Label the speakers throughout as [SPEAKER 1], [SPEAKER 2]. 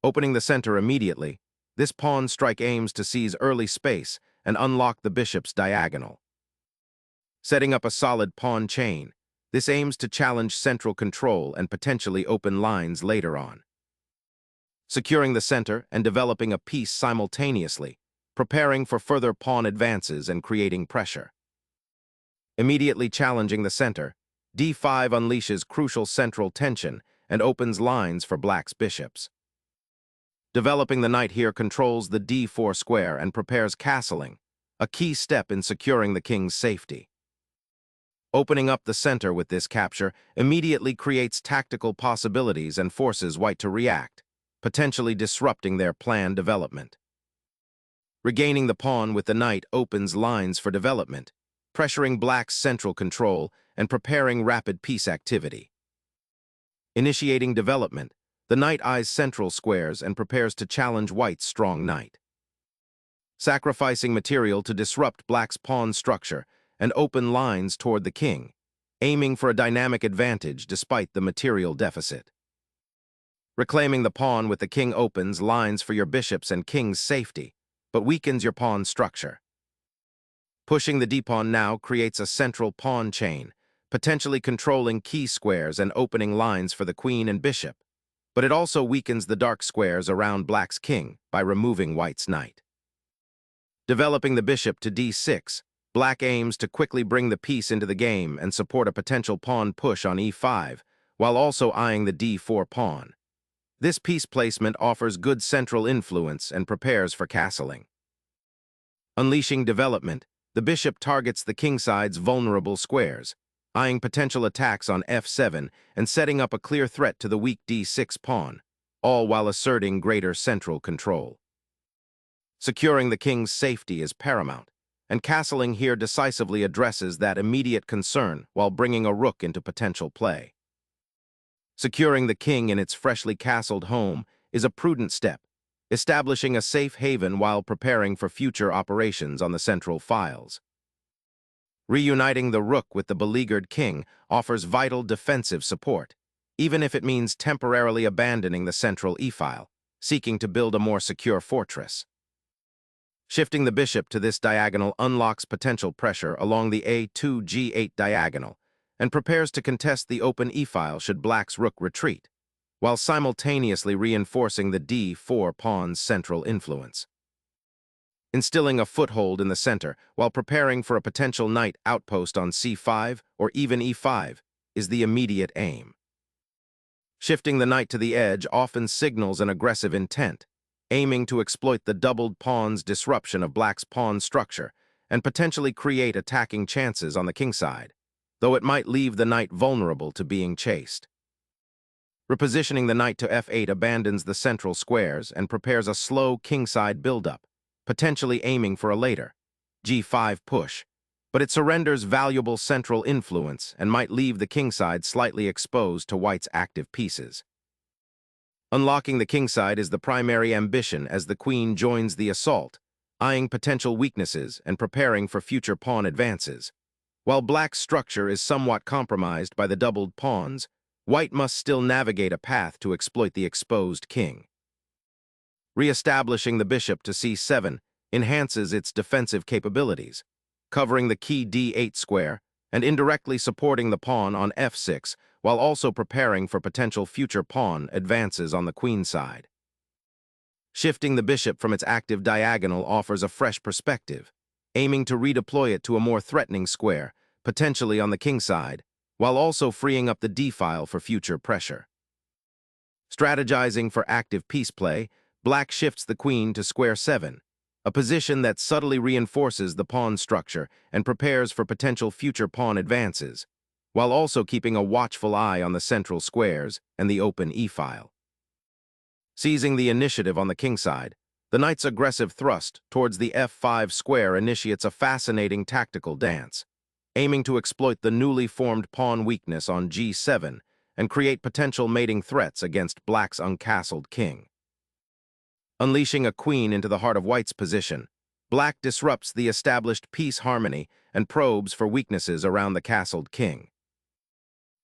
[SPEAKER 1] Opening the center immediately, this pawn strike aims to seize early space and unlock the bishop's diagonal. Setting up a solid pawn chain, this aims to challenge central control and potentially open lines later on. Securing the center and developing a piece simultaneously, preparing for further pawn advances and creating pressure. Immediately challenging the center, d5 unleashes crucial central tension and opens lines for black's bishops. Developing the knight here controls the d4 square and prepares castling, a key step in securing the king's safety. Opening up the center with this capture immediately creates tactical possibilities and forces white to react, potentially disrupting their planned development. Regaining the pawn with the knight opens lines for development, pressuring black's central control and preparing rapid piece activity. Initiating development, the knight eyes central squares and prepares to challenge white's strong knight. Sacrificing material to disrupt black's pawn structure and open lines toward the king, aiming for a dynamic advantage despite the material deficit. Reclaiming the pawn with the king opens lines for your bishop's and king's safety, but weakens your pawn structure. Pushing the d-pawn now creates a central pawn chain, potentially controlling key squares and opening lines for the queen and bishop, but it also weakens the dark squares around black's king by removing white's knight. Developing the bishop to d6, black aims to quickly bring the piece into the game and support a potential pawn push on e5, while also eyeing the d4 pawn. This piece placement offers good central influence and prepares for castling. Unleashing development, the bishop targets the kingside's vulnerable squares, eyeing potential attacks on f7 and setting up a clear threat to the weak d6 pawn, all while asserting greater central control. Securing the king's safety is paramount, and castling here decisively addresses that immediate concern while bringing a rook into potential play. Securing the king in its freshly castled home is a prudent step, establishing a safe haven while preparing for future operations on the central files. Reuniting the rook with the beleaguered king offers vital defensive support, even if it means temporarily abandoning the central e-file, seeking to build a more secure fortress. Shifting the bishop to this diagonal unlocks potential pressure along the a2-g8 diagonal and prepares to contest the open e-file should black's rook retreat, while simultaneously reinforcing the d4 pawn's central influence. Instilling a foothold in the center while preparing for a potential knight outpost on c5 or even e5 is the immediate aim. Shifting the knight to the edge often signals an aggressive intent, aiming to exploit the doubled pawn's disruption of black's pawn structure and potentially create attacking chances on the kingside, though it might leave the knight vulnerable to being chased. Repositioning the knight to f8 abandons the central squares and prepares a slow kingside buildup, potentially aiming for a later g5 push, but it surrenders valuable central influence and might leave the kingside slightly exposed to white's active pieces. Unlocking the kingside is the primary ambition as the queen joins the assault, eyeing potential weaknesses and preparing for future pawn advances. While black's structure is somewhat compromised by the doubled pawns, white must still navigate a path to exploit the exposed king. Re-establishing the bishop to c7 enhances its defensive capabilities, covering the key d8 square and indirectly supporting the pawn on f6 while also preparing for potential future pawn advances on the queen side. Shifting the bishop from its active diagonal offers a fresh perspective, aiming to redeploy it to a more threatening square, potentially on the king side, while also freeing up the d-file for future pressure. Strategizing for active piece play, black shifts the queen to square 7, a position that subtly reinforces the pawn structure and prepares for potential future pawn advances, while also keeping a watchful eye on the central squares and the open e-file. Seizing the initiative on the king side, the knight's aggressive thrust towards the f5 square initiates a fascinating tactical dance, aiming to exploit the newly formed pawn weakness on g7 and create potential mating threats against black's uncastled king. Unleashing a queen into the heart of white's position, black disrupts the established piece harmony and probes for weaknesses around the castled king.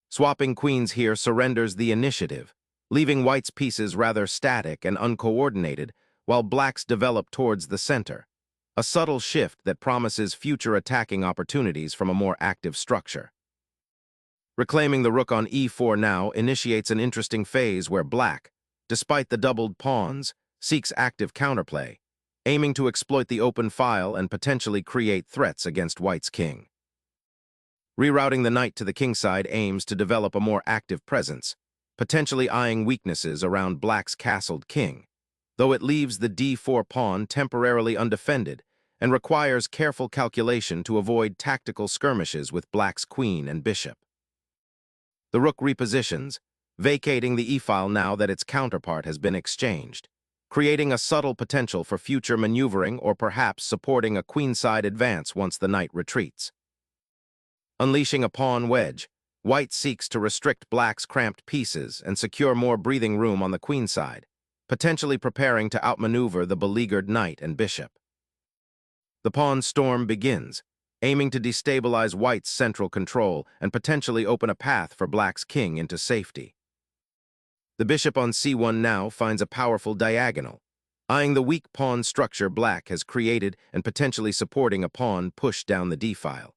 [SPEAKER 1] Swapping queens here surrenders the initiative, leaving white's pieces rather static and uncoordinated while black's develop towards the center, a subtle shift that promises future attacking opportunities from a more active structure. Reclaiming the rook on e4 now initiates an interesting phase where black, despite the doubled pawns, seeks active counterplay, aiming to exploit the open file and potentially create threats against white's king. Rerouting the knight to the kingside aims to develop a more active presence, potentially eyeing weaknesses around black's castled king, though it leaves the d4 pawn temporarily undefended and requires careful calculation to avoid tactical skirmishes with black's queen and bishop. The rook repositions, vacating the e-file now that its counterpart has been exchanged, creating a subtle potential for future maneuvering or perhaps supporting a queenside advance once the knight retreats. Unleashing a pawn wedge, white seeks to restrict black's cramped pieces and secure more breathing room on the queenside, potentially preparing to outmaneuver the beleaguered knight and bishop. The pawn storm begins, aiming to destabilize white's central control and potentially open a path for black's king into safety. The bishop on c1 now finds a powerful diagonal, eyeing the weak pawn structure black has created and potentially supporting a pawn pushed down the d-file.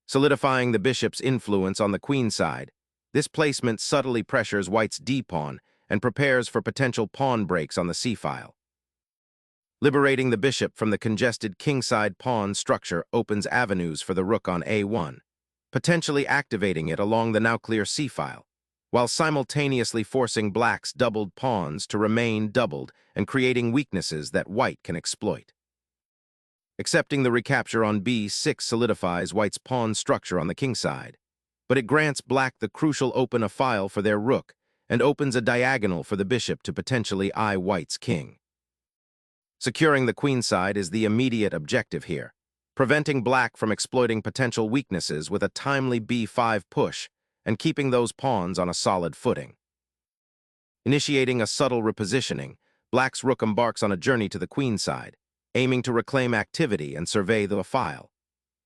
[SPEAKER 1] Solidifying the bishop's influence on the queenside, this placement subtly pressures white's d-pawn and prepares for potential pawn breaks on the c-file. Liberating the bishop from the congested kingside pawn structure opens avenues for the rook on a1, potentially activating it along the now clear c-file, while simultaneously forcing black's doubled pawns to remain doubled and creating weaknesses that white can exploit. Accepting the recapture on b6 solidifies white's pawn structure on the kingside, but it grants black the crucial open a file for their rook and opens a diagonal for the bishop to potentially eye white's king. Securing the queenside is the immediate objective here, preventing black from exploiting potential weaknesses with a timely b5 push and keeping those pawns on a solid footing. Initiating a subtle repositioning, black's rook embarks on a journey to the queenside, aiming to reclaim activity and survey the file.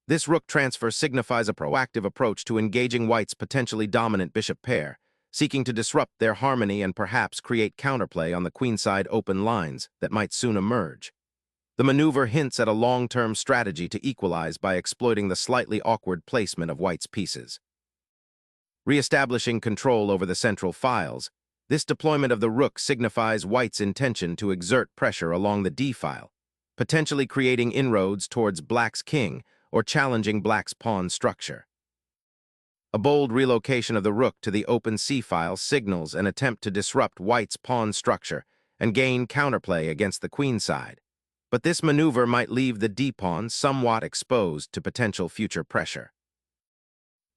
[SPEAKER 1] This rook transfer signifies a proactive approach to engaging white's potentially dominant bishop pair, seeking to disrupt their harmony and perhaps create counterplay on the queenside open lines that might soon emerge. The maneuver hints at a long-term strategy to equalize by exploiting the slightly awkward placement of white's pieces. Re-establishing control over the central files, this deployment of the rook signifies white's intention to exert pressure along the d-file, potentially creating inroads towards black's king or challenging black's pawn structure. A bold relocation of the rook to the open c-file signals an attempt to disrupt white's pawn structure and gain counterplay against the queenside, but this maneuver might leave the d-pawn somewhat exposed to potential future pressure.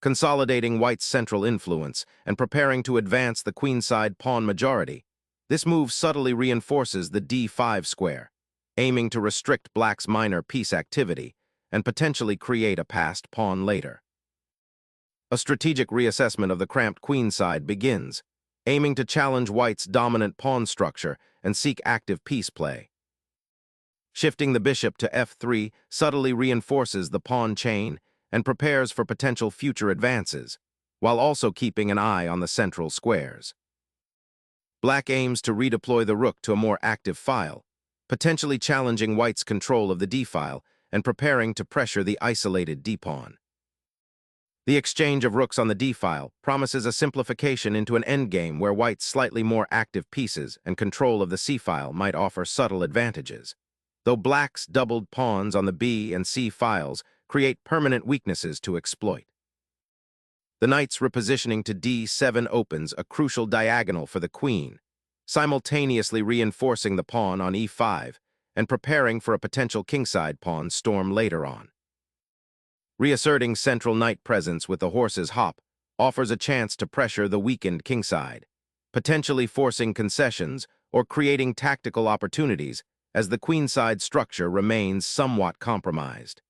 [SPEAKER 1] Consolidating white's central influence and preparing to advance the queenside pawn majority, this move subtly reinforces the d5 square, aiming to restrict black's minor piece activity and potentially create a passed pawn later. A strategic reassessment of the cramped queenside begins, aiming to challenge white's dominant pawn structure and seek active piece play. Shifting the bishop to f3 subtly reinforces the pawn chain and prepares for potential future advances, while also keeping an eye on the central squares. Black aims to redeploy the rook to a more active file, potentially challenging white's control of the d-file and preparing to pressure the isolated d-pawn. The exchange of rooks on the d-file promises a simplification into an endgame where white's slightly more active pieces and control of the c-file might offer subtle advantages, though black's doubled pawns on the b and c files create permanent weaknesses to exploit. The knight's repositioning to d7 opens a crucial diagonal for the queen, simultaneously reinforcing the pawn on e5 and preparing for a potential kingside pawn storm later on. Reasserting central knight presence with the horse's hop offers a chance to pressure the weakened kingside, potentially forcing concessions or creating tactical opportunities as the queenside structure remains somewhat compromised.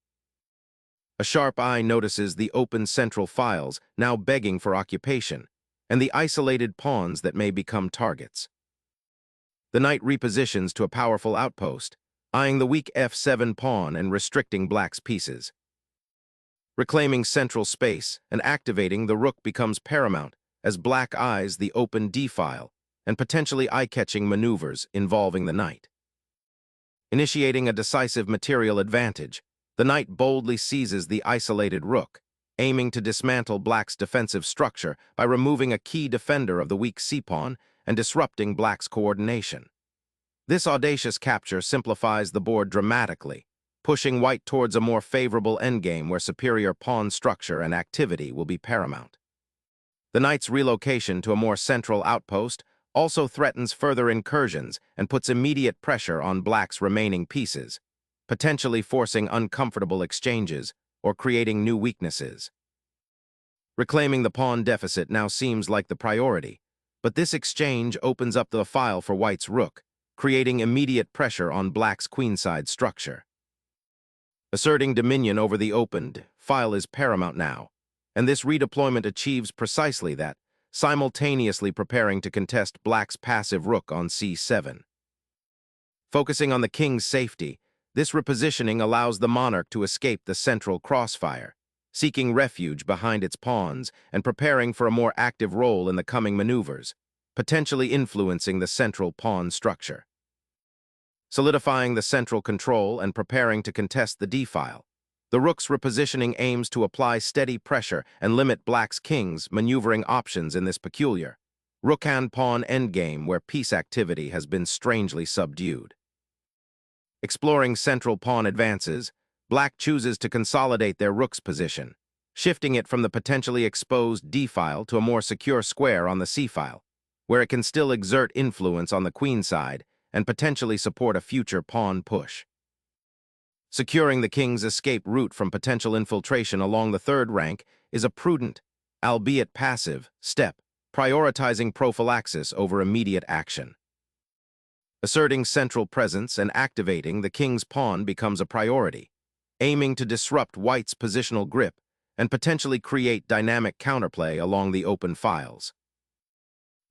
[SPEAKER 1] A sharp eye notices the open central files now begging for occupation, and the isolated pawns that may become targets. The knight repositions to a powerful outpost, eyeing the weak f7 pawn and restricting black's pieces. Reclaiming central space and activating the rook becomes paramount as black eyes the open d-file and potentially eye-catching maneuvers involving the knight. Initiating a decisive material advantage, the knight boldly seizes the isolated rook, aiming to dismantle black's defensive structure by removing a key defender of the weak c-pawn and disrupting black's coordination. This audacious capture simplifies the board dramatically, pushing white towards a more favorable endgame where superior pawn structure and activity will be paramount. The knight's relocation to a more central outpost also threatens further incursions and puts immediate pressure on black's remaining pieces, potentially forcing uncomfortable exchanges or creating new weaknesses. Reclaiming the pawn deficit now seems like the priority, but this exchange opens up the file for white's rook, creating immediate pressure on black's queenside structure. Asserting dominion over the opened file is paramount now, and this redeployment achieves precisely that, simultaneously preparing to contest black's passive rook on c7. Focusing on the king's safety, this repositioning allows the monarch to escape the central crossfire, seeking refuge behind its pawns and preparing for a more active role in the coming maneuvers, potentially influencing the central pawn structure. Solidifying the central control and preparing to contest the d-file, the rook's repositioning aims to apply steady pressure and limit black's king's maneuvering options in this peculiar rook-hand pawn endgame where piece activity has been strangely subdued. Exploring central pawn advances, black chooses to consolidate their rook's position, shifting it from the potentially exposed d-file to a more secure square on the c-file, where it can still exert influence on the queen side and potentially support a future pawn push. Securing the king's escape route from potential infiltration along the third rank is a prudent, albeit passive, step, prioritizing prophylaxis over immediate action. Asserting central presence and activating the king's pawn becomes a priority, aiming to disrupt white's positional grip and potentially create dynamic counterplay along the open files.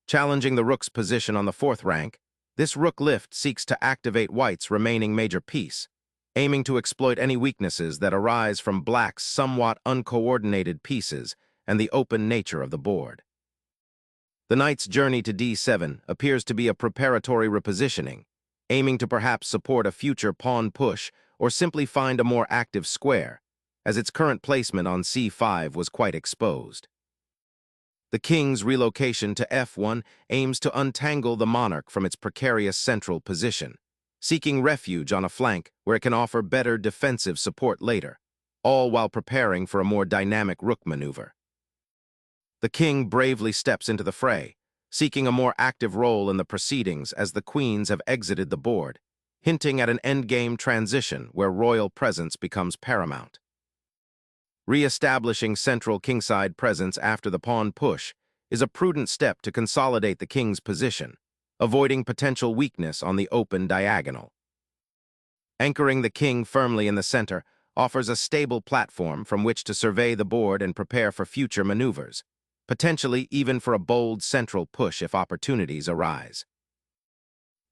[SPEAKER 1] Challenging the rook's position on the fourth rank, this rook lift seeks to activate white's remaining major piece, aiming to exploit any weaknesses that arise from black's somewhat uncoordinated pieces and the open nature of the board. The knight's journey to d7 appears to be a preparatory repositioning, aiming to perhaps support a future pawn push or simply find a more active square, as its current placement on c5 was quite exposed. The king's relocation to f1 aims to untangle the monarch from its precarious central position, seeking refuge on a flank where it can offer better defensive support later, all while preparing for a more dynamic rook maneuver. The king bravely steps into the fray, seeking a more active role in the proceedings as the queens have exited the board, hinting at an endgame transition where royal presence becomes paramount. Re-establishing central kingside presence after the pawn push is a prudent step to consolidate the king's position, avoiding potential weakness on the open diagonal. Anchoring the king firmly in the center offers a stable platform from which to survey the board and prepare for future maneuvers, potentially even for a bold central push if opportunities arise.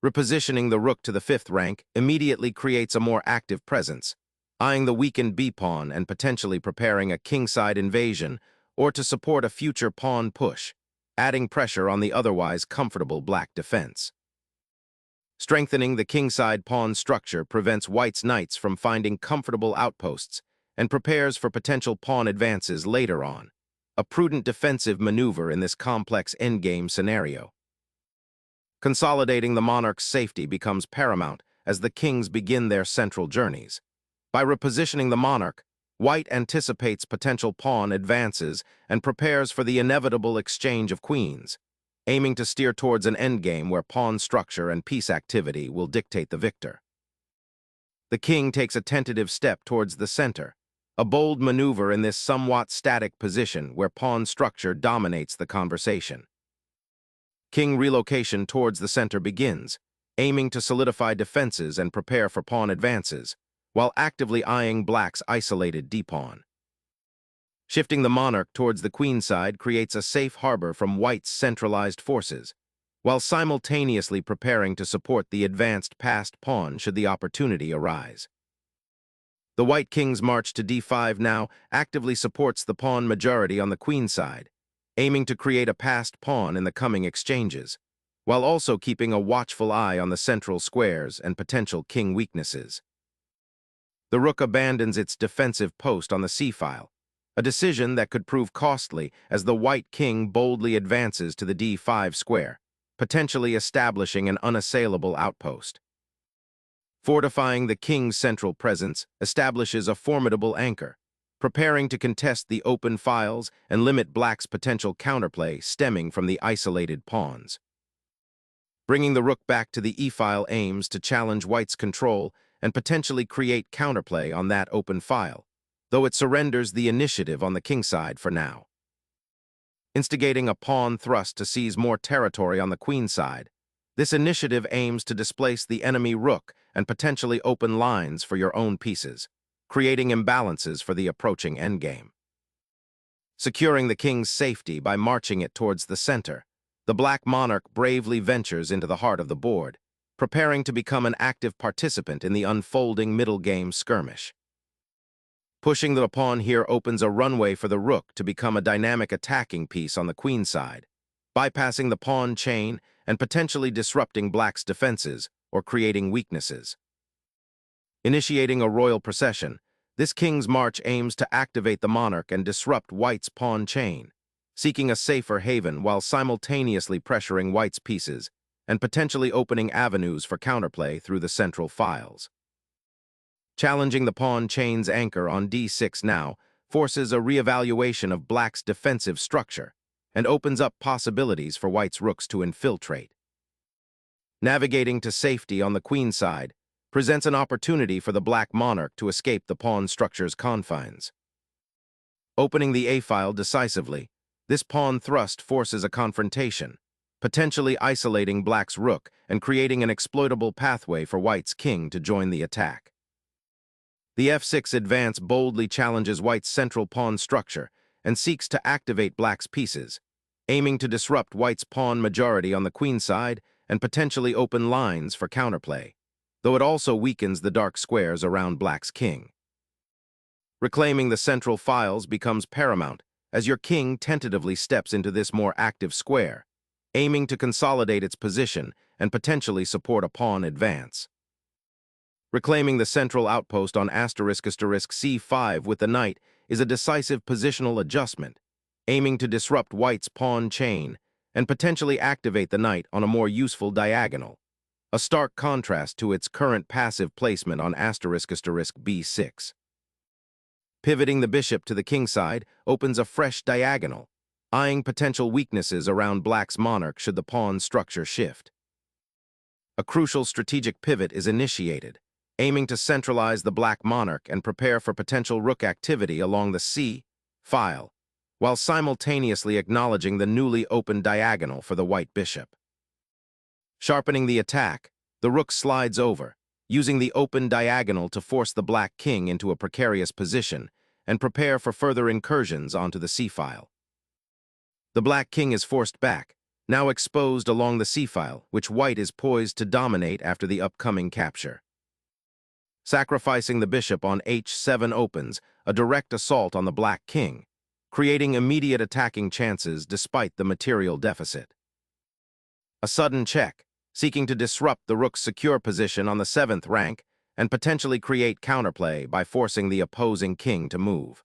[SPEAKER 1] Repositioning the rook to the fifth rank immediately creates a more active presence, eyeing the weakened b-pawn and potentially preparing a kingside invasion or to support a future pawn push, adding pressure on the otherwise comfortable black defense. Strengthening the kingside pawn structure prevents white's knights from finding comfortable outposts and prepares for potential pawn advances later on, a prudent defensive maneuver in this complex endgame scenario. Consolidating the monarch's safety becomes paramount as the kings begin their central journeys. By repositioning the monarch, white anticipates potential pawn advances and prepares for the inevitable exchange of queens, aiming to steer towards an endgame where pawn structure and piece activity will dictate the victor. The king takes a tentative step towards the center, a bold maneuver in this somewhat static position where pawn structure dominates the conversation. King relocation towards the center begins, aiming to solidify defenses and prepare for pawn advances, while actively eyeing black's isolated d-pawn. Shifting the monarch towards the queen side creates a safe harbor from white's centralized forces, while simultaneously preparing to support the advanced passed pawn should the opportunity arise. The white king's march to d5 now actively supports the pawn majority on the queen side, aiming to create a passed pawn in the coming exchanges, while also keeping a watchful eye on the central squares and potential king weaknesses. The rook abandons its defensive post on the c-file, a decision that could prove costly as the white king boldly advances to the d5 square, potentially establishing an unassailable outpost. Fortifying the king's central presence establishes a formidable anchor, preparing to contest the open files and limit black's potential counterplay stemming from the isolated pawns. Bringing the rook back to the e-file aims to challenge white's control and potentially create counterplay on that open file, though it surrenders the initiative on the king side for now. Instigating a pawn thrust to seize more territory on the queen side, this initiative aims to displace the enemy rook and potentially open lines for your own pieces, creating imbalances for the approaching endgame. Securing the king's safety by marching it towards the center, the black monarch bravely ventures into the heart of the board, preparing to become an active participant in the unfolding middle game skirmish. Pushing the pawn here opens a runway for the rook to become a dynamic attacking piece on the queen side, bypassing the pawn chain and potentially disrupting black's defenses or creating weaknesses. Initiating a royal procession, this king's march aims to activate the monarch and disrupt white's pawn chain, seeking a safer haven while simultaneously pressuring white's pieces and potentially opening avenues for counterplay through the central files. Challenging the pawn chain's anchor on d6 now forces a reevaluation of black's defensive structure and opens up possibilities for white's rooks to infiltrate. Navigating to safety on the queen side presents an opportunity for the black monarch to escape the pawn structure's confines. Opening the a-file decisively, this pawn thrust forces a confrontation, potentially isolating black's rook and creating an exploitable pathway for white's king to join the attack. The f6 advance boldly challenges white's central pawn structure and seeks to activate black's pieces, aiming to disrupt white's pawn majority on the queen side and potentially open lines for counterplay, though it also weakens the dark squares around black's king. Reclaiming the central files becomes paramount as your king tentatively steps into this more active square, aiming to consolidate its position and potentially support a pawn advance. Reclaiming the central outpost on **c5 with the knight is a decisive positional adjustment, aiming to disrupt white's pawn chain and potentially activate the knight on a more useful diagonal, a stark contrast to its current passive placement on **b6. Pivoting the bishop to the king side opens a fresh diagonal, eyeing potential weaknesses around black's monarch should the pawn structure shift. A crucial strategic pivot is initiated, aiming to centralize the black monarch and prepare for potential rook activity along the c-file, while simultaneously acknowledging the newly opened diagonal for the white bishop. Sharpening the attack, the rook slides over, using the open diagonal to force the black king into a precarious position and prepare for further incursions onto the c-file. The black king is forced back, now exposed along the c-file, which white is poised to dominate after the upcoming capture. Sacrificing the bishop on h7 opens a direct assault on the black king, creating immediate attacking chances despite the material deficit. A sudden check, seeking to disrupt the rook's secure position on the 7th rank and potentially create counterplay by forcing the opposing king to move.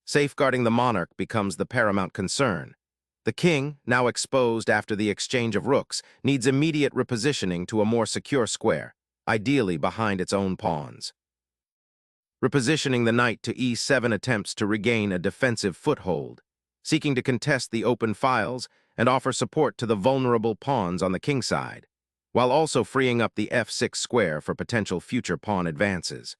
[SPEAKER 1] Safeguarding the monarch becomes the paramount concern. The king, now exposed after the exchange of rooks, needs immediate repositioning to a more secure square, ideally behind its own pawns. Repositioning the knight to e7 attempts to regain a defensive foothold, seeking to contest the open files and offer support to the vulnerable pawns on the king side, while also freeing up the f6 square for potential future pawn advances.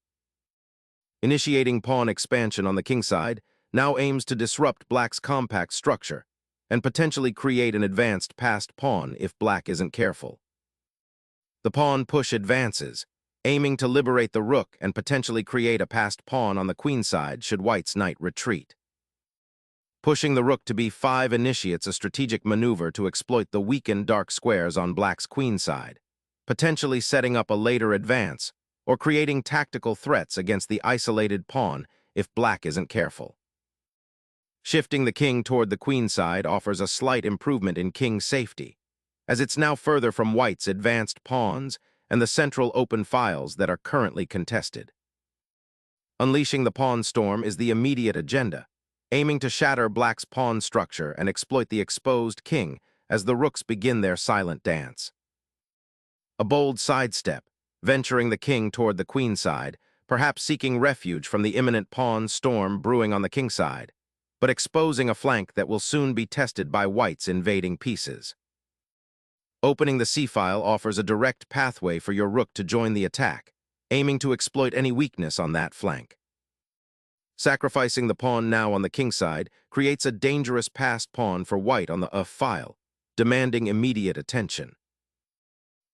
[SPEAKER 1] Initiating pawn expansion on the king side now aims to disrupt black's compact structure and potentially create an advanced passed pawn if black isn't careful. The pawn push advances, aiming to liberate the rook and potentially create a passed pawn on the queen side should white's knight retreat. Pushing the rook to b5 initiates a strategic maneuver to exploit the weakened dark squares on black's queen side, potentially setting up a later advance or creating tactical threats against the isolated pawn if black isn't careful. Shifting the king toward the queen side offers a slight improvement in king's safety, as it's now further from white's advanced pawns and the central open files that are currently contested. Unleashing the pawn storm is the immediate agenda, aiming to shatter black's pawn structure and exploit the exposed king as the rooks begin their silent dance. A bold sidestep, venturing the king toward the queen side, perhaps seeking refuge from the imminent pawn storm brewing on the king side, but exposing a flank that will soon be tested by white's invading pieces. Opening the c-file offers a direct pathway for your rook to join the attack, aiming to exploit any weakness on that flank. Sacrificing the pawn now on the king side creates a dangerous passed pawn for white on the file, demanding immediate attention.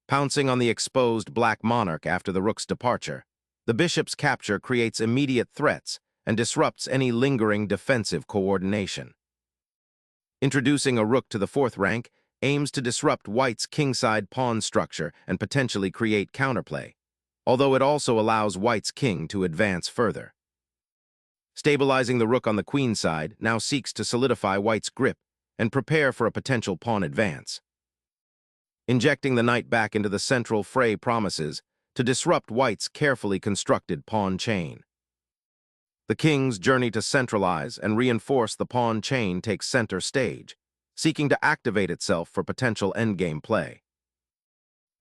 [SPEAKER 1] Pouncing on the exposed black monarch after the rook's departure, the bishop's capture creates immediate threats and disrupts any lingering defensive coordination. Introducing a rook to the fourth rank aims to disrupt white's kingside pawn structure and potentially create counterplay, although it also allows white's king to advance further. Stabilizing the rook on the queen side now seeks to solidify white's grip and prepare for a potential pawn advance. Injecting the knight back into the central fray promises to disrupt white's carefully constructed pawn chain. The king's journey to centralize and reinforce the pawn chain takes center stage, seeking to activate itself for potential endgame play.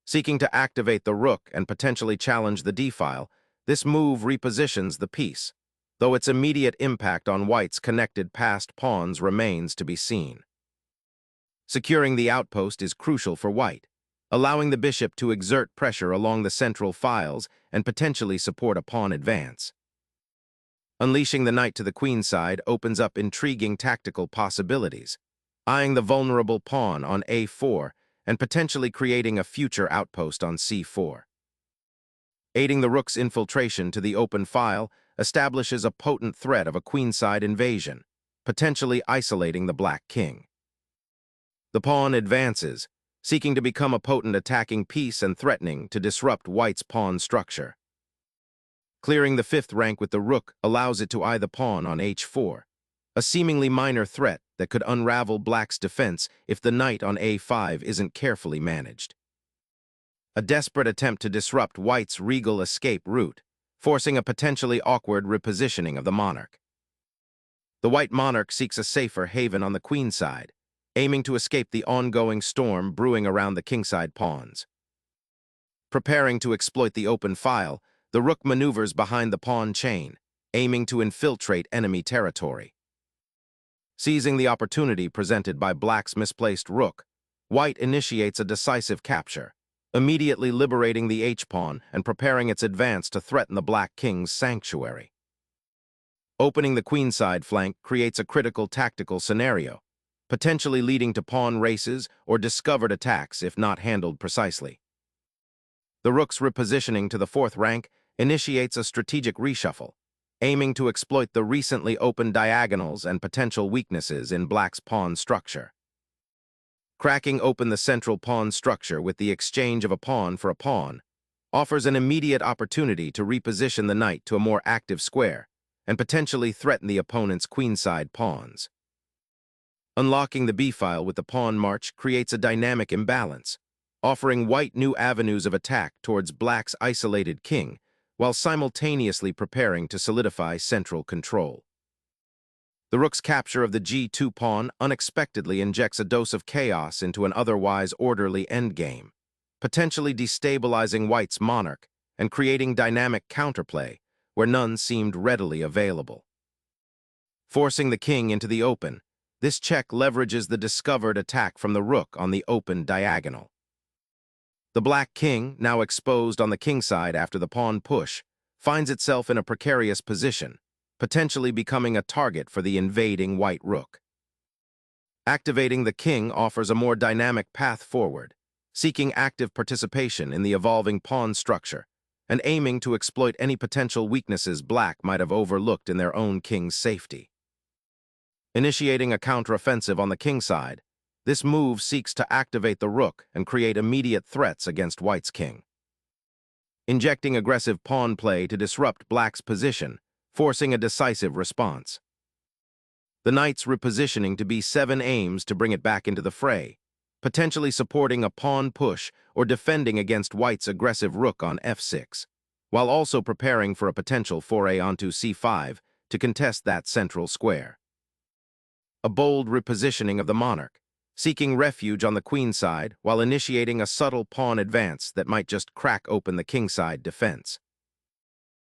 [SPEAKER 1] Seeking to activate the rook and potentially challenge the d-file, this move repositions the piece, though its immediate impact on white's connected passed pawns remains to be seen. Securing the outpost is crucial for white, allowing the bishop to exert pressure along the central files and potentially support a pawn advance. Unleashing the knight to the queen side opens up intriguing tactical possibilities, eyeing the vulnerable pawn on a4 and potentially creating a future outpost on c4. Aiding the rook's infiltration to the open file establishes a potent threat of a queenside invasion, potentially isolating the black king. The pawn advances, seeking to become a potent attacking piece and threatening to disrupt white's pawn structure. Clearing the fifth rank with the rook allows it to eye the pawn on h4, a seemingly minor threat that could unravel black's defense if the knight on a5 isn't carefully managed. A desperate attempt to disrupt white's regal escape route, forcing a potentially awkward repositioning of the monarch. The white monarch seeks a safer haven on the queen side, aiming to escape the ongoing storm brewing around the kingside pawns. Preparing to exploit the open file, the rook maneuvers behind the pawn chain, aiming to infiltrate enemy territory. Seizing the opportunity presented by black's misplaced rook, white initiates a decisive capture, immediately liberating the h-pawn and preparing its advance to threaten the black king's sanctuary. Opening the queenside flank creates a critical tactical scenario, potentially leading to pawn races or discovered attacks if not handled precisely. The rook's repositioning to the fourth rank initiates a strategic reshuffle, aiming to exploit the recently opened diagonals and potential weaknesses in black's pawn structure. Cracking open the central pawn structure with the exchange of a pawn for a pawn offers an immediate opportunity to reposition the knight to a more active square and potentially threaten the opponent's queenside pawns. Unlocking the b-file with the pawn march creates a dynamic imbalance, offering white new avenues of attack towards black's isolated king while simultaneously preparing to solidify central control. The rook's capture of the g2 pawn unexpectedly injects a dose of chaos into an otherwise orderly endgame, potentially destabilizing white's monarch and creating dynamic counterplay where none seemed readily available. Forcing the king into the open, this check leverages the discovered attack from the rook on the open diagonal. The black king, now exposed on the king side after the pawn push, finds itself in a precarious position, potentially becoming a target for the invading white rook. Activating the king offers a more dynamic path forward, seeking active participation in the evolving pawn structure and aiming to exploit any potential weaknesses black might have overlooked in their own king's safety. Initiating a counteroffensive on the king side, this move seeks to activate the rook and create immediate threats against white's king. Injecting aggressive pawn play to disrupt black's position, forcing a decisive response. The knight's repositioning to b7 aims to bring it back into the fray, potentially supporting a pawn push or defending against white's aggressive rook on f6, while also preparing for a potential foray onto c5 to contest that central square. A bold repositioning of the monarch, seeking refuge on the queenside while initiating a subtle pawn advance that might just crack open the kingside defense.